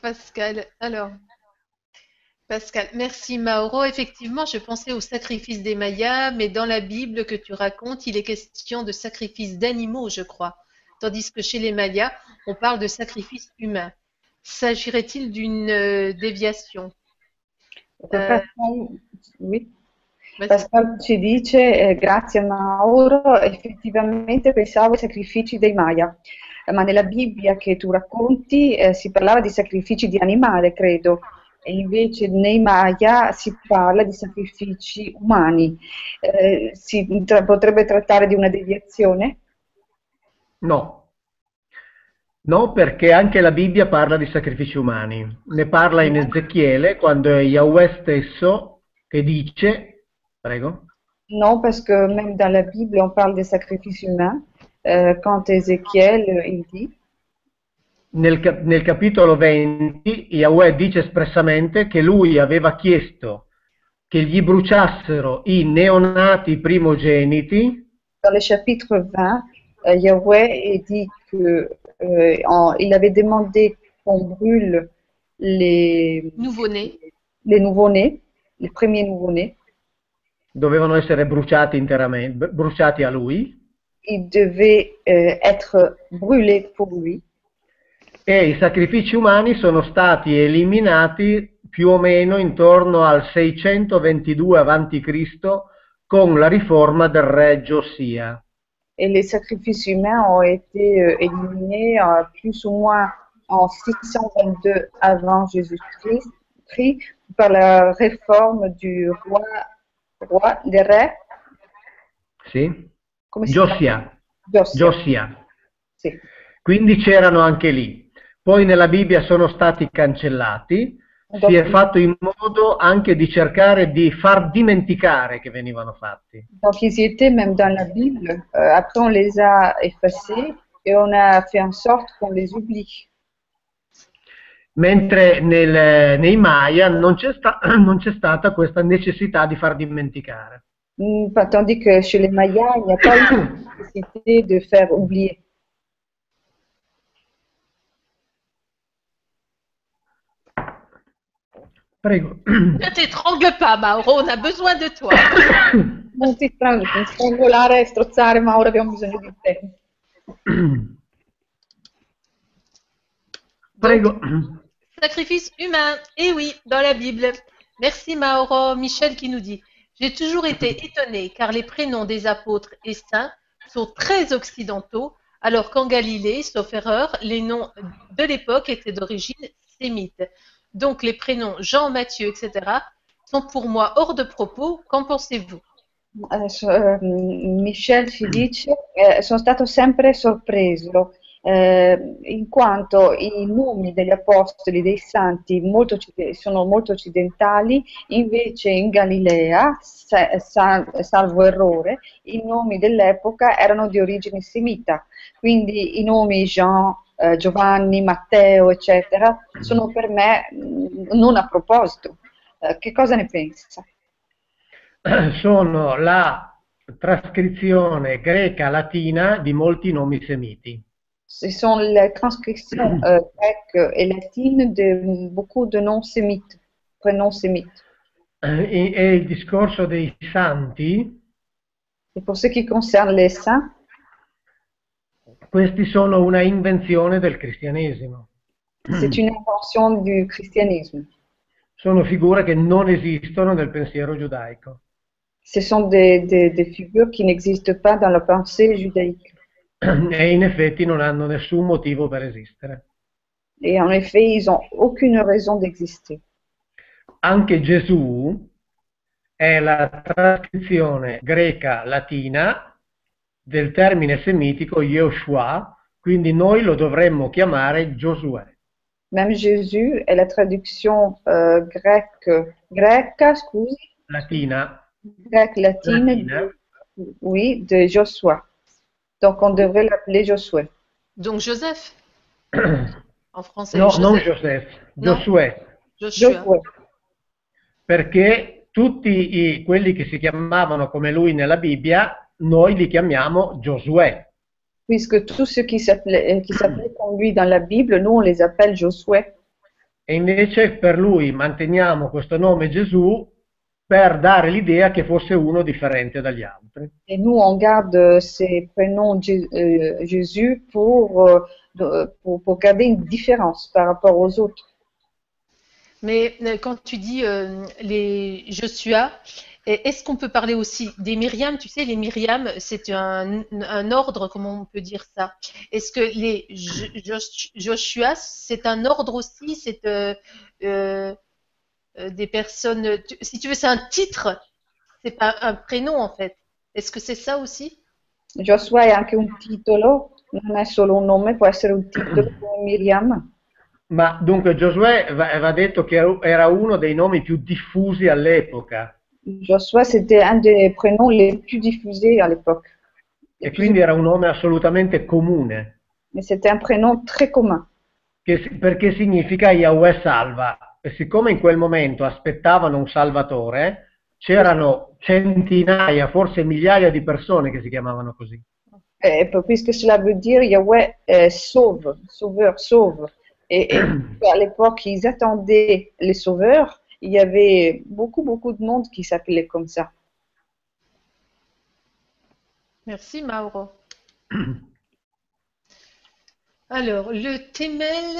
Pascal, merci Mauro. Effectivement, je pensais au sacrifice des Mayas, mais dans la Bible que tu racontes, il est question de sacrifice d'animaux, je crois. Tandis que chez les Mayas, on parle de sacrifice humain. S'agirait-il d'une déviation? Oui. Pascal ci dice, grazie Mauro, effettivamente pensavo ai sacrifici dei Maya, ma nella Bibbia che tu racconti si parlava di sacrifici di animale, credo, e invece nei Maya si parla di sacrifici umani. Potrebbe trattare di una deviazione? No. No, perché anche la Bibbia parla di sacrifici umani. Ne parla in Ezechiele, quando è Yahweh stesso che dice... Prego. Non, parce que même dans la Bible, on parle des sacrifices humains. Quand Ézéchiel, il dit... Nel capitolo 20, Yahweh dice espressamente che lui aveva chiesto che gli bruciassero i neonati primogeniti. Dans le chapitre 20, Yahweh dit qu'il avait demandé qu'on brûle les nouveau-nés, les premiers nouveau-nés. Dovevano essere bruciati interamente, bruciati a lui. Ils devaient être brûlés pour lui. E i sacrifici umani sono stati eliminati più o meno intorno al 622 a.C. con la riforma del re Giosia. Et les sacrifices humains ont été éliminés plus ou moins en 622 avant Jésus-Christ par la réforme du roi des re. Sì. Come si chiama? Giosia. Sì. Quindi c'erano anche lì. poi nella Bibbia sono stati cancellati, si è fatto in modo anche di cercare di far dimenticare che venivano fatti. Donc ils y étaient même dans la Bible. Après on les a effacés et on a fait en sorte qu'on les oublie. Mentre nei Maya non c'è stata questa necessità di far dimenticare. Tandis que chez les Mayas, il n'y a pas eu la nécessité de faire oublier. Prego. Ne t'étrangle pas, Mauro, on a besoin de toi. Non ti strangolare e strozzare, Mauro, abbiamo bisogno di te. Prego. Sacrifice humain, eh oui, dans la Bible. Merci Mauro. Michel qui nous dit, j'ai toujours été étonné car les prénoms des apôtres et saints sont très occidentaux, alors qu'en Galilée, sauf erreur, les noms de l'époque étaient d'origine sémite. Donc les prénoms Jean, Matthieu, etc. sont pour moi hors de propos. Qu'en pensez-vous? Adesso, Michel ci dice, sono stato sempre sorpreso in quanto i nomi degli apostoli, dei santi, sono molto occidentali, invece in Galilea, salvo errore, i nomi dell'epoca erano di origine semita, quindi i nomi Jean, Giovanni, Matteo, eccetera, sono per me non a proposito. Che cosa ne pensa? Sono la trascrizione greca-latina di molti nomi semiti. Ce sont les transcriptions grecques et latines de beaucoup de noms sémites, prénoms sémites. E il discorso dei santi, Et pour ce qui concerne les saints, questi sono una invenzione del cristianesimo. c'est une invention du christianisme. Sono figure che non esistono nel pensiero giudaico. Ce sont des figures qui n'existent pas dans la pensée judaïque. E in effetti non hanno nessun motivo per esistere. Et en effet, ils n'ont aucune raison d'exister. Anche Gesù è la trascrizione greca-latina del termine semitico Yehoshua, quindi noi lo dovremmo chiamare Giosuè. Même Jésus est la traduction grecque, scusi, Latina. grecque-latine, oui, de Joshua. Donc on devrait l'appeler Josué. Donc Joseph en français. No, Joseph. non Joseph, No. Giosuè. Joshua. Perché tutti quelli che si chiamavano come lui nella Bibbia, noi li chiamiamo Giosuè. Puisque tous ceux qui s'appelaient comme lui dans la Bible, nous on les appelle Josué. E invece per lui manteniamo questo nome Gesù per dare l'idea che fosse uno differente dagli altri. Et nous on garde ces prénoms Jésus pour garder une différence par rapport aux autres. Mais quand tu dis les Joshua, est-ce qu'on peut parler aussi des Myriam? Tu sais, les Myriam, c'est un ordre, comment on peut dire ça? Est-ce que les Joshua, c'est un ordre aussi? C'est des personnes, si tu veux, c'est un titre, c'est pas un prénom en fait. Est-ce que c'est ça aussi? Joshua è anche un titolo, non è solo un nome, può essere un titolo come Miriam. Ma dunque Giosuè va detto che era uno dei nomi più diffusi all'epoca. Joshua, c'était un des prénoms les plus diffusés à l'époque. E quindi era un nome assolutamente comune. Mais c'était un prénom très commun. Perché significa Yahweh salva. E siccome in quel momento aspettavano un salvatore, c'erano centinaia, forse migliaia di persone che si chiamavano così. Puisque cela veut dire Yahweh sauve, sauveur, sauve. Et à l'époque, ils attendaient les sauveurs. Il y avait beaucoup de monde qui s'appelait comme ça. Merci Mauro. Alors, le Temel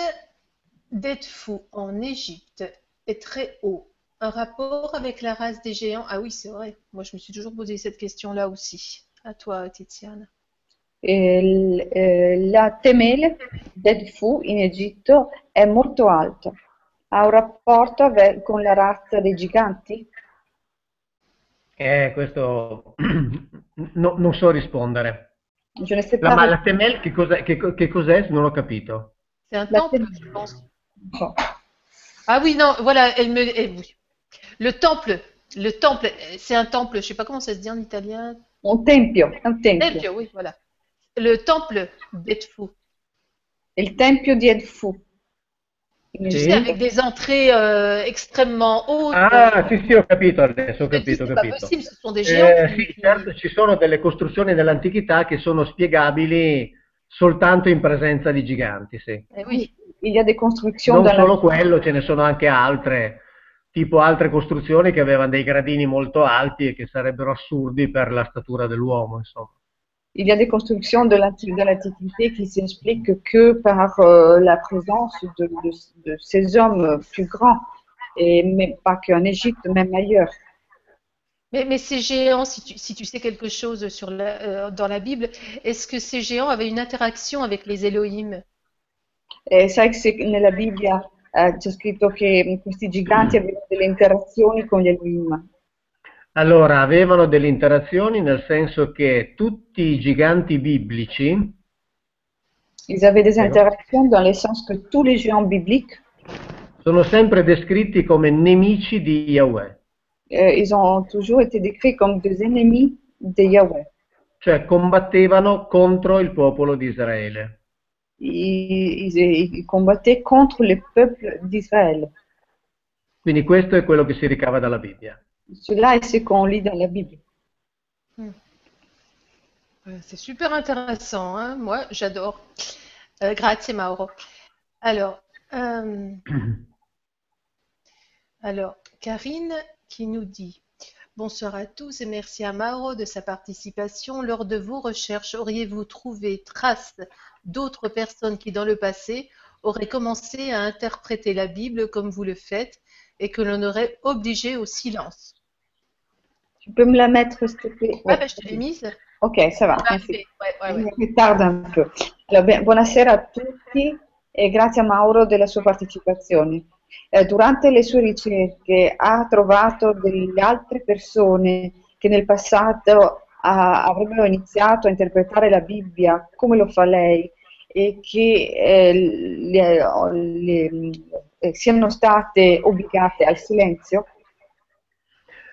d'Edfou en Égypte est très haut. Un rapport avec la race des géants? Ah oui, c'est vrai. Moi, je me suis toujours posé cette question-là aussi. À toi, Tiziana. La Temel d'Edfou in Egitto è molto alto. Ha un rapporto con la razza dei giganti? Questo non so rispondere. Je ne sais Ma pas. la Temel che cos'è? Non ho capito. C'est un La temple, télé- je pense. non. Ah oui, non, voilà, oui. Le temple, c'est un temple, je sais pas comment ça se dit en italien. Un tempio, un tempio. Tempio, oui, voilà. Le temple d'Edfu. Il tempio di Edfu. In Tu sais, Sì? avec Egitto. des entrées extrêmement hautes. Ah, sì, sì, ho capito adesso, ho Je me dis, capito, ho c'est pas capito. possible, ce sont des géants Sì, certo, ci sono delle costruzioni dell'antichità che sono spiegabili soltanto in presenza di giganti, sì. Eh oui. Oui, il y a des constructions Non dans la... solo quello, ce ne sono anche altre, tipo altre costruzioni che avevano dei gradini molto alti e che sarebbero assurdi per la statura dell'uomo, insomma. Il y a des constructions de l'Antiquité qui s'expliquent que par la présence de ces hommes plus grands, et mais pas qu'en Égypte, même ailleurs. Mais ces géants, si tu sais quelque chose sur dans la Bible, est-ce que ces géants avaient une interaction avec les Elohim? E sai che nella Bibbia c'è scritto che questi giganti avevano delle interazioni con gli Elohim. Allora, avevano delle interazioni nel senso che tutti i giganti biblici, Ils avaient des prego, interactions dans le sens que tous les géants bibliques, sono sempre descritti come nemici di Yahweh, ils ont toujours été décrits comme des ennemis de Yahweh. cioè combattevano contro il popolo di Israele. Ils combattaient contre le peuple d'Israël. Quindi questo è quello che si ricava dalla Bibbia. Cela est ce qu'on lit dans la Bible. Hmm. C'est super intéressant, hein? Moi, j'adore. Grazie, Mauro. Alors, euh, alors, Karine qui nous dit bonsoir à tous et merci à Mauro de sa participation. Lors de vos recherches, auriez-vous trouvé trace d'autres personnes qui, dans le passé, auraient commencé à interpréter la Bible comme vous le faites et que l'on aurait obligé au silence? Tu peux me la mettre, s'il te plaît? Ah, Ouais. ben, je te l'ai mise. Ok, ça va, Ça va merci. arriver. Ouais, ouais, ouais. Mi ritarda un po'. Allora, buonasera a tutti e grazie a Mauro della sua partecipazione. Durante le sue ricerche ha trovato delle altre persone che nel passato avrebbero iniziato a interpretare la Bibbia come lo fa lei e che siano state obbligate al silenzio.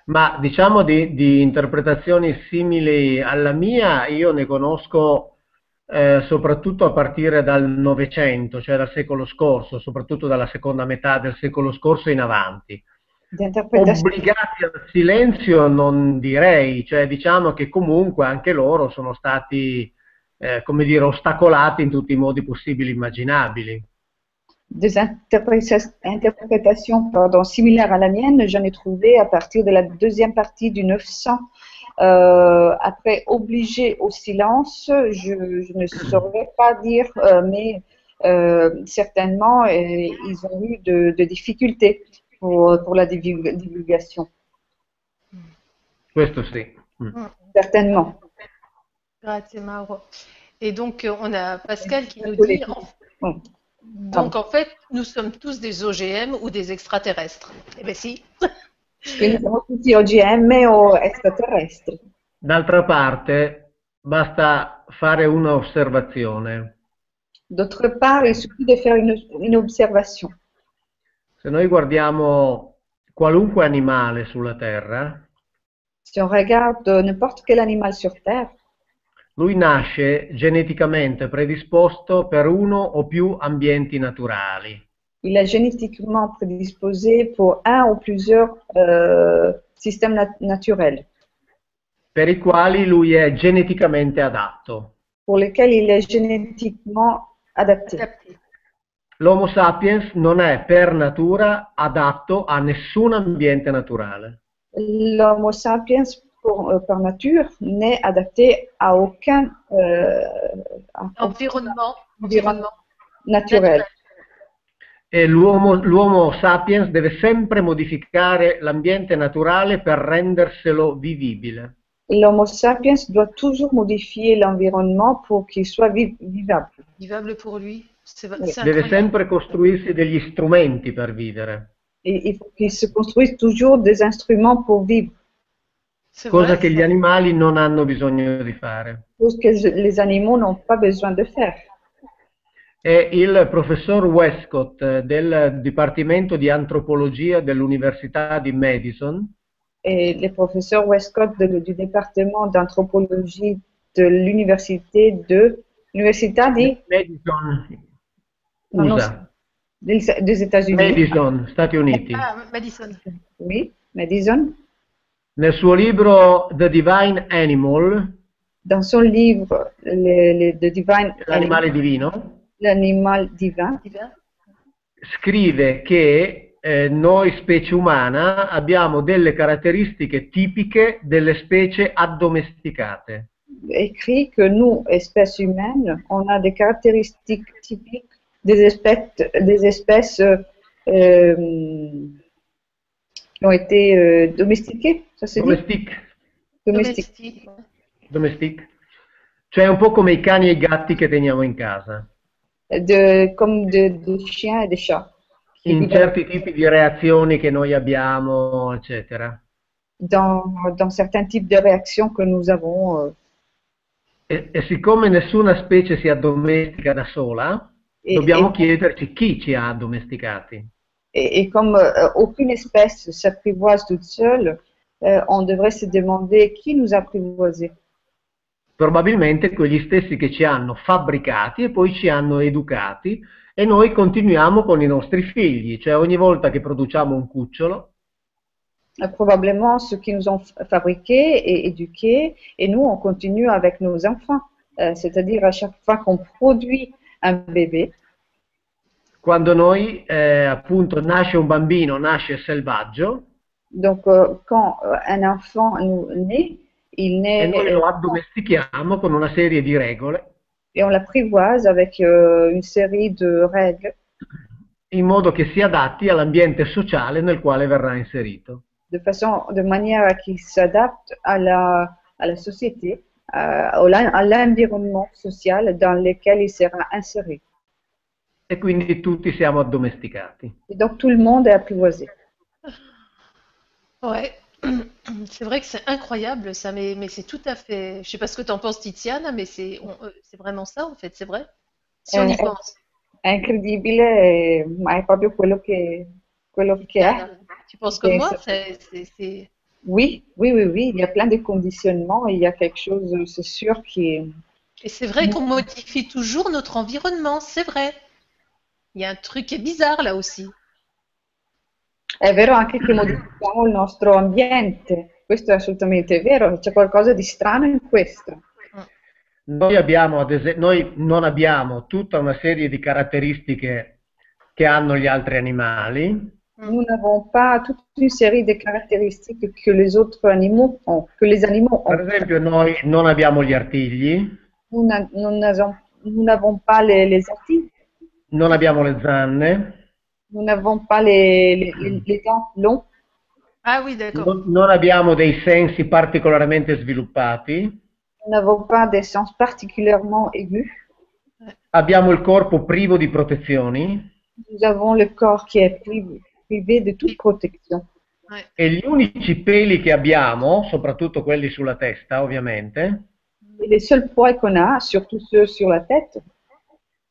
Ma diciamo di interpretazioni simili alla mia, io ne conosco soprattutto a partire dal Novecento, cioè dal secolo scorso, soprattutto dalla seconda metà del secolo scorso in avanti. Di interpretazione. Obbligati al silenzio non direi, cioè diciamo che comunque anche loro sono stati, come dire, ostacolati in tutti i modi possibili e immaginabili. Des interprétations pardon, similaires à la mienne, j'en ai trouvé à partir de la deuxième partie du 900. Après, obligé au silence, je ne saurais pas dire, mais certainement, ils ont eu de difficultés pour la divulgation. Questo sì. Mm. Certainement. Grazie, Mauro. Et donc, on a Pascal qui nous Oui. dit, Oui. donc en fait, nous sommes tous des OGM ou des extraterrestres. Eh bien si. Quindi siamo tutti OGM o extraterrestri. D'altra parte, basta fare un'osservazione. D'autre part, il suffit de faire une observation. Se noi guardiamo qualunque animale sulla Terra, Si on regarde n'importe quel animal sur Terre, lui nasce geneticamente predisposto per uno o più ambienti naturali. il est génétiquement prédisposé pour un ou plusieurs systèmes naturels, Per i quali lui è geneticamente adatto. pour lesquels il est génétiquement adapté. L'Homo sapiens non è per natura adatto a nessun ambiente naturale. L'Homo sapiens, par nature, n'est adapté à aucun Environnement naturel. E l'uomo sapiens deve sempre modificare l'ambiente naturale per renderselo vivibile. L'Homo sapiens doit toujours modifier l'environnement pour qu'il soit vivable. Vivable pour lui. C'est Deve sempre costruirsi degli strumenti per vivere. Et il faut qu'il se construise toujours des instruments pour vivre. Cosa che gli animali non hanno bisogno di fare. Chose que les animaux n'ont pas besoin de faire. È il professor Westcott del Dipartimento di Antropologia dell'Università di Madison, et le professeur Westcott du département d'anthropologie de l'università di, Madison, non, non, USA, des États-Unis. Madison, Stati Uniti. Ah, Madison. Oui, Madison. Nel suo libro The Divine Animal, Dans son livre The Divine Animal, l'animale divino, l'animal divin, Divin. scrive che noi specie umana abbiamo delle caratteristiche tipiche delle specie addomesticate. écrit que nous, espèces humaines, on a des caractéristiques typiques des espèces qui ont été domestiquées, ça se dit? Domestique, Domestiquées. domestique. Cioè un po' come i cani e i gatti che teniamo in casa. Comme des chiens et des chats. In certi tipi di reazioni che noi abbiamo, eccetera. Dans certains types de réactions que nous avons. E siccome nessuna specie si addomestica da sola, dobbiamo chiederci chi ci ha addomesticati. Et comme aucune espèce s'apprivoise toute seule, on devrait se demander qui nous a apprivoisés. Probabilmente quegli stessi che ci hanno fabbricati e poi ci hanno educati, e noi continuiamo con i nostri figli, cioè ogni volta che produciamo un cucciolo, probablement ceux qui nous ont fabriqués et éduqués, et nous on continue avec nos enfants, c'est-à-dire à chaque fois qu'on produit un bébé. Quando noi appunto nasce un bambino, nasce selvaggio, donc quand un enfant naît, il naît e noi lo addomestichiamo con una serie di regole, et on l'apprivoise avec une série de règles, in modo che si adatti all'ambiente sociale nel quale verrà inserito. de manière à qu'il s'adapte à la société, à l'environnement social dans lequel il sera inséré. E quindi tutti siamo addomesticati. Et donc tout le monde est apprivoisé. Ouais, c'est vrai que c'est incroyable ça, mais c'est tout à fait. Je sais pas ce que tu en penses, Tiziana, mais c'est vraiment ça en fait, c'est vrai. Si on y pense. È incredibile, ma è proprio quello che è. Tiziana, tu penses comme Et moi? Oui, oui, oui, oui, il y a plein de conditionnements, il y a quelque chose, c'est sûr, Et c'est vrai qu'on modifie toujours notre environnement, c'est vrai. Il y a un truc qui est bizarre là aussi. È vero anche che modifichiamo il nostro ambiente, questo è assolutamente vero, c'è qualcosa di strano in questo. Noi non abbiamo tutta una serie di caratteristiche che hanno gli altri animali. Nous n'avons pas toute une série de caractéristiques que les autres animaux ont, que les animaux ont. Per esempio, noi non abbiamo gli artigli. Nous n'avons pas les articles. Non abbiamo le zanne. Nous n'avons pas les dents longs. Ah oui, d'accord. Non abbiamo dei sensi particolarmente sviluppati. Nous n'avons pas des sens particulièrement aigus. Abbiamo il corpo privo di protezioni. Nous avons le corps qui est privé de toute protection. E gli unici peli che abbiamo, soprattutto quelli sulla testa, ovviamente, Et les seuls poils qu'on a, surtout ceux sur la tête,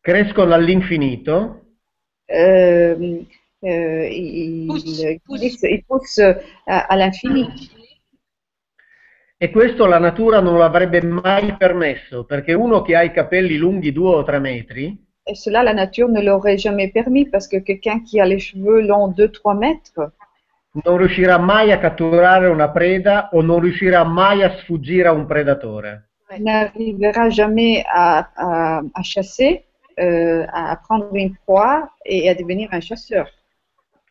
crescono all'infinito. Ils poussent à l'infini. E questo la natura non lo avrebbe mai permesso, perché uno che ha i capelli lunghi 2 o 3 metri, et cela, la nature ne l'aurait jamais permis, parce que quelqu'un qui a les cheveux longs 2-3 mètres non riuscirà mai a catturare una preda o non riuscirà mai a sfuggire a un predatore. n'arrivera jamais à chasser, à prendre une proie et à devenir un chasseur.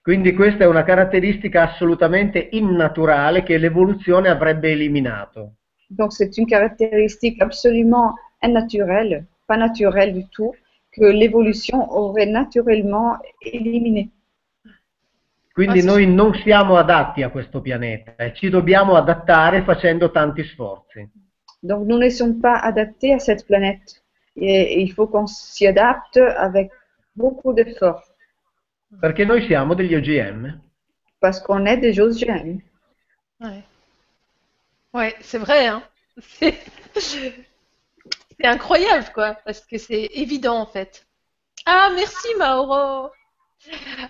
Quindi questa è una caratteristica assolutamente innaturale che l'evoluzione avrebbe eliminato. Donc c'est une caractéristique absolument innaturelle, pas naturelle du tout, que l'évolution aurait naturellement éliminée. Quindi noi non siamo adatti a questo pianeta e ci dobbiamo adattare facendo tanti sforzi. Donc nous ne sommes pas adaptés à cette planète et il faut qu'on s'y adapte avec beaucoup d'efforts. Perché noi siamo degli OGM. Parce qu'on est des OGM. Ouais, ouais, c'est vrai, hein. C'est incroyable, quoi, parce que c'est évident, en fait. Ah, merci Mauro.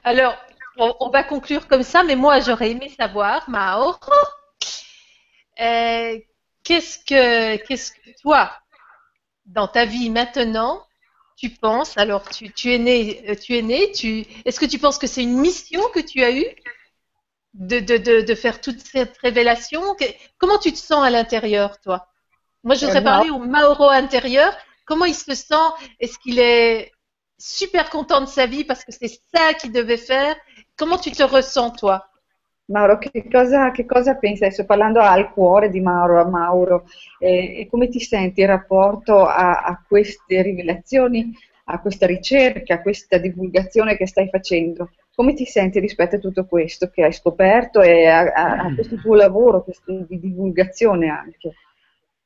Alors, on va conclure comme ça, mais moi j'aurais aimé savoir, Mauro, euh, qu'est-ce que toi, dans ta vie maintenant, tu penses, alors tu es né, est-ce que tu penses que c'est une mission que tu as eue de faire toute cette révélation? Comment tu te sens à l'intérieur, toi? Moi, je voudrais Ma parler au Mauro intérieur. Comment il se sent? Est-ce qu'il est super content de sa vie parce que c'est ça qu'il devait faire? Comment tu te ressens, toi? Mauro, che cosa pensi? Sto parlando al cuore di Mauro, a Mauro, e come ti senti in rapporto a queste rivelazioni, a questa ricerca, a questa divulgazione che stai facendo? Come ti senti rispetto a tutto questo che hai scoperto e a questo tuo lavoro di divulgazione anche?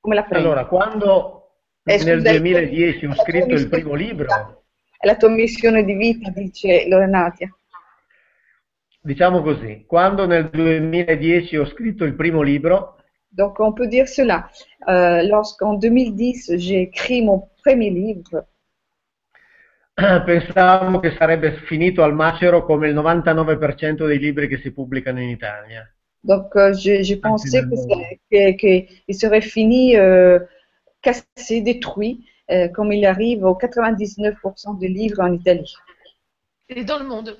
Come la prendi? Allora, quando nel Scusa, 2010 ho la tua scritto il missione primo di vita, libro, è la tua missione di vita, dice Lorenatia. diciamo così, quando nel 2010 ho scritto il primo libro, Donc, on peut dire cela. Lorsqu'en 2010, j'ai écrit mon premier livre, pensavo che sarebbe finito al macero come il 99% dei libri che si pubblicano in Italia, donc j'ai anzi pensé nel mondo. qu'il serait fini cassé, détruit, comme il arrive aux 99% des livres en Italie Et dans le monde.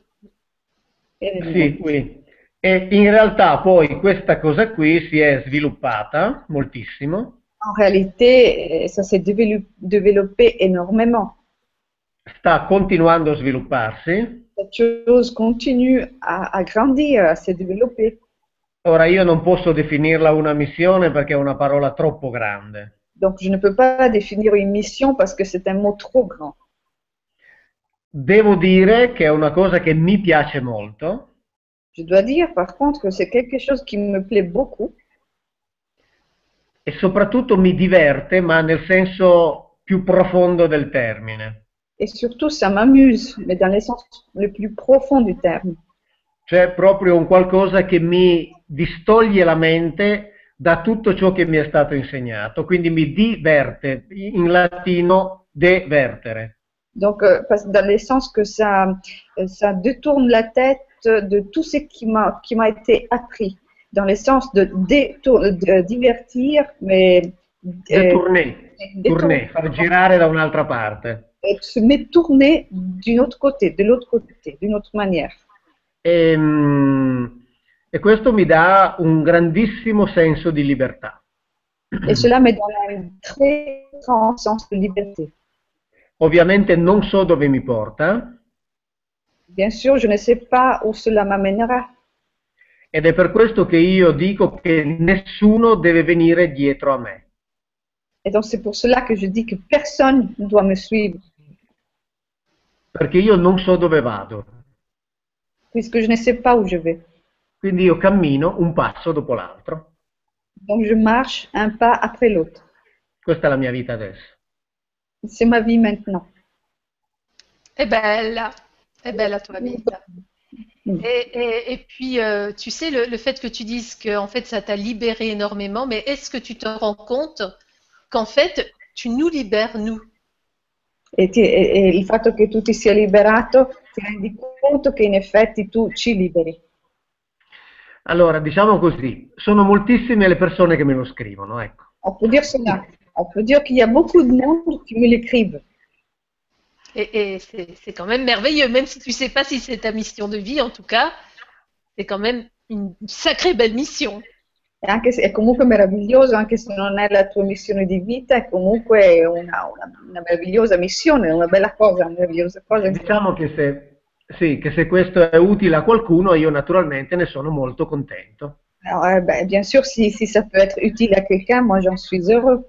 et dans le monde. Sì, qui. E in realtà poi questa cosa qui si è sviluppata moltissimo, En réalité, ça s'est développé énormément. sta continuando a svilupparsi. Cette chose continue à grandir, à se développer. Ora io non posso definirla una missione perché è una parola troppo grande. Donc, je ne peux pas définir une mission parce que c'est un mot trop grand. Devo dire che è una cosa che mi piace molto Je dois dire par contre que c'est quelque chose qui me plaît beaucoup e soprattutto mi diverte, ma nel senso più profondo del termine. et surtout ça m'amuse, mais dans le sens le plus profond du terme. Cioè proprio un qualcosa che mi distoglie la mente da tutto ciò che mi è stato insegnato, quindi mi diverte, in latino devertere. Donc, dans le sens que ça détourne la tête de tout ce qui m'a été appris, dans le sens de divertir, mais Détourner, détourner, far girare da un'altra parte. et se met tourner d'un autre côté, de l'autre côté, d'une autre manière. E, e questo mi dà un grandissimo senso di libertà. Et cela me donne un très grand sens de liberté. Ovviamente non so dove mi porta, Bien sûr, je ne sais pas où cela m'amènera. ed è per questo che io dico che nessuno deve venire dietro a me. Et donc, c'est pour cela que je dis que personne ne doit me suivre, Perché io non so dove vado. puisque je ne sais pas où je vais. Quindi io cammino un passo dopo l'altro. Donc, je marche un pas après l'autre. Questa è la mia vita adesso. C'est ma vie maintenant. È bella tua vita. Et puis, tu sais, le fait que tu dises que en fait, ça t'a libéré énormément, mais est-ce que tu te rends compte qu'en fait, tu nous libères, nous? E il fatto che tu ti sia liberato, ti rendi conto che in effetti tu ci liberi. Allora, diciamo così, sono moltissime le persone che me lo scrivono, ecco. On peut dire cela. On peut dire qu'il y a beaucoup de monde qui me l'écrivent. Et c'est quand même merveilleux, même si tu sais pas si c'est ta mission de vie, en tout cas, c'est quand même une sacrée belle mission. E anche se è comunque meraviglioso, anche se non è la tua missione di vita, è comunque una meravigliosa missione, una bella cosa, una meravigliosa cosa. Diciamo che se questo è utile a qualcuno, io naturalmente ne sono molto contento. Alors, bien sûr, si ça peut être utile à quelqu'un, moi j'en suis heureux.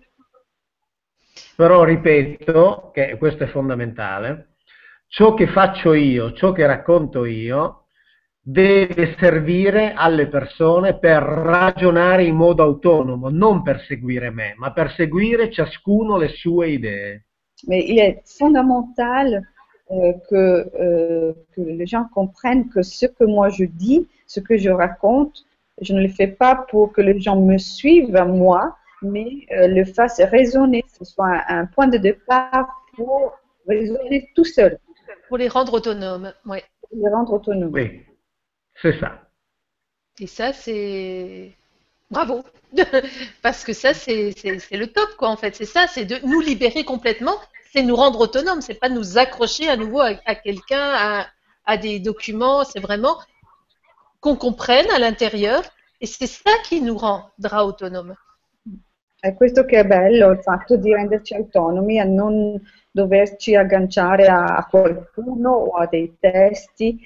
Però ripeto, che questo è fondamentale, ciò che faccio io, ciò che racconto io, deve servire alle persone per ragionare in modo autonomo, non per seguire me, ma per seguire ciascuno le sue idee. Mais il est fondamental que les gens comprennent que ce que moi je dis, ce que je raconte, je ne le fais pas pour que les gens me suivent à moi, mais le fassent résonner, que ce soit un point de départ pour résonner tout seul. Pour les rendre autonomes, ouais. pour les rendre autonomes. Oui, c'est ça. Et ça, c'est bravo. Parce que ça, c'est le top, quoi, en fait. C'est ça, c'est de nous libérer complètement, c'est nous rendre autonomes, c'est pas nous accrocher à nouveau à quelqu'un, à des documents, c'est vraiment qu'on comprenne à l'intérieur, et c'est ça qui nous rendra autonomes. È questo che è bello, il fatto di renderci autonomi, a non doverci agganciare a qualcuno o a dei testi,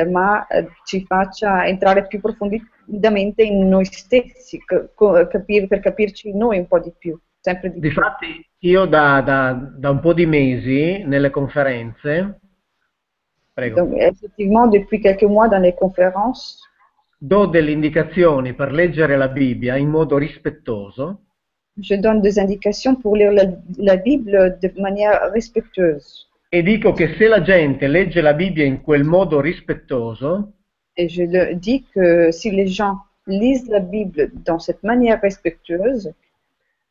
ma ci faccia entrare più profondamente in noi stessi, per capirci noi un po' di più, sempre di più. Difatti io da un po' di mesi nelle conferenze, prego, Donc, effectivement, depuis quelques mois dans les conférences, do delle indicazioni per leggere la Bibbia in modo rispettoso je donne des indications pour lire la Bible de manière respectueuse. e dico che se la gente legge la Bibbia in quel modo rispettoso, Et je le dis que si les gens lisent la Bible dans cette manière respectueuse,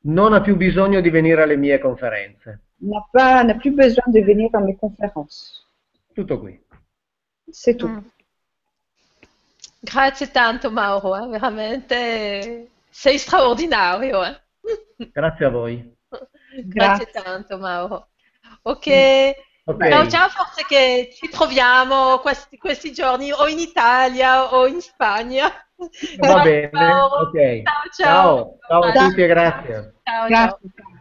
non ha più bisogno di venire alle mie conferenze. n'a plus besoin de venir à mes conférences. Tutto qui. C'est tout. Mm. Grazie tanto, Mauro, veramente sei straordinario. Grazie a voi. Grazie Grazie. tanto, Mauro. Ok, Ok, ciao ciao, forse che ci troviamo questi giorni o in Italia o in Spagna. va Grazie, bene, Mauro. ok. Ciao ciao. Ciao, ciao a Bye. tutti e grazie. Ciao ciao. Grazie.